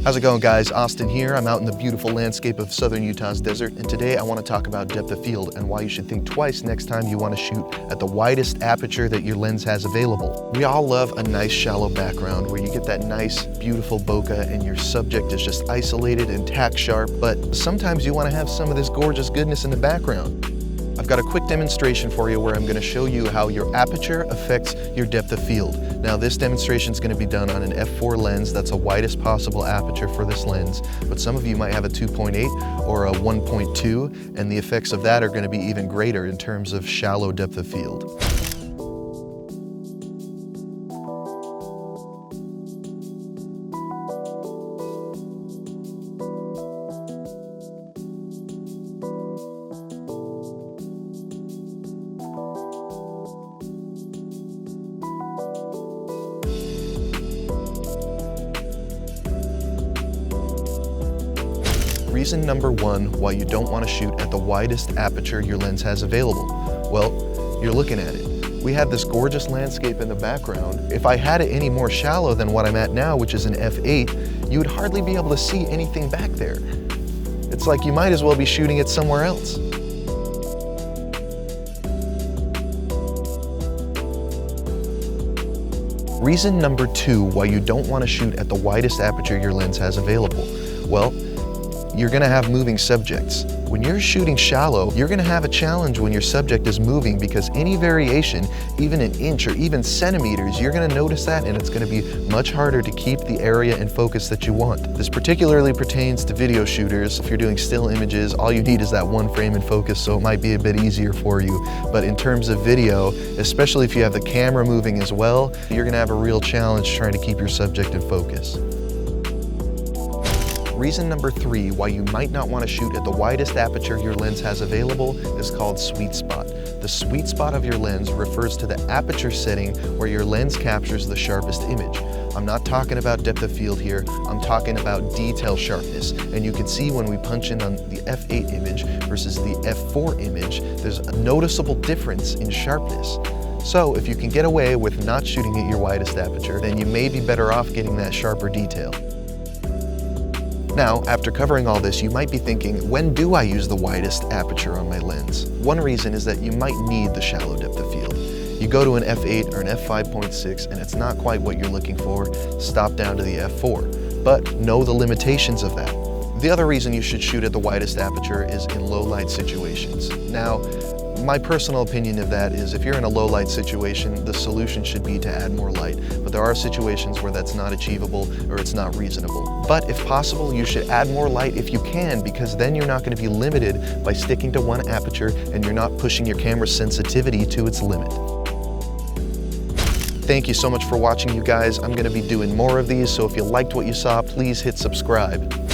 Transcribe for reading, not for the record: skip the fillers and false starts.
How's it going, guys? Austin here. I'm out in the beautiful landscape of southern Utah's desert, and today I want to talk about depth of field and why you should think twice next time you want to shoot at the widest aperture that your lens has available. We all love a nice shallow background where you get that nice, beautiful bokeh and your subject is just isolated and tack sharp, but sometimes you want to have some of this gorgeous goodness in the background. I've got a quick demonstration for you where I'm going to show you how your aperture affects your depth of field. Now, this demonstration is going to be done on an f4 lens. That's a widest possible aperture for this lens, but some of you might have a 2.8 or a 1.2, and the effects of that are going to be even greater in terms of shallow depth of field. Reason number one why you don't want to shoot at the widest aperture your lens has available. Well, you're looking at it. We have this gorgeous landscape in the background. If I had it any more shallow than what I'm at now, which is an f8, you would hardly be able to see anything back there. It's like you might as well be shooting it somewhere else. Reason number two why you don't want to shoot at the widest aperture your lens has available. Well, you're going to have moving subjects. When you're shooting shallow, you're going to have a challenge when your subject is moving, because any variation, even an inch or even centimeters, you're going to notice that, and it's going to be much harder to keep the area and focus that you want. This particularly pertains to video shooters. If you're doing still images, all you need is that one frame in focus, so it might be a bit easier for you. But in terms of video, especially if you have the camera moving as well, you're going to have a real challenge trying to keep your subject in focus. Reason number three why you might not want to shoot at the widest aperture your lens has available is called sweet spot. The sweet spot of your lens refers to the aperture setting where your lens captures the sharpest image. I'm not talking about depth of field here, I'm talking about detail sharpness. And you can see when we punch in on the f8 image versus the f4 image, there's a noticeable difference in sharpness. So if you can get away with not shooting at your widest aperture, then you may be better off getting that sharper detail. Now, after covering all this, you might be thinking, when do I use the widest aperture on my lens? One reason is that you might need the shallow depth of field. You go to an f8 or an f5.6 and it's not quite what you're looking for, stop down to the f4. But know the limitations of that. The other reason you should shoot at the widest aperture is in low light situations. Now, my personal opinion of that is if you're in a low light situation, the solution should be to add more light. But there are situations where that's not achievable or it's not reasonable. But if possible, you should add more light if you can, because then you're not going to be limited by sticking to one aperture and you're not pushing your camera's sensitivity to its limit. Thank you so much for watching, you guys. I'm going to be doing more of these, so if you liked what you saw, please hit subscribe.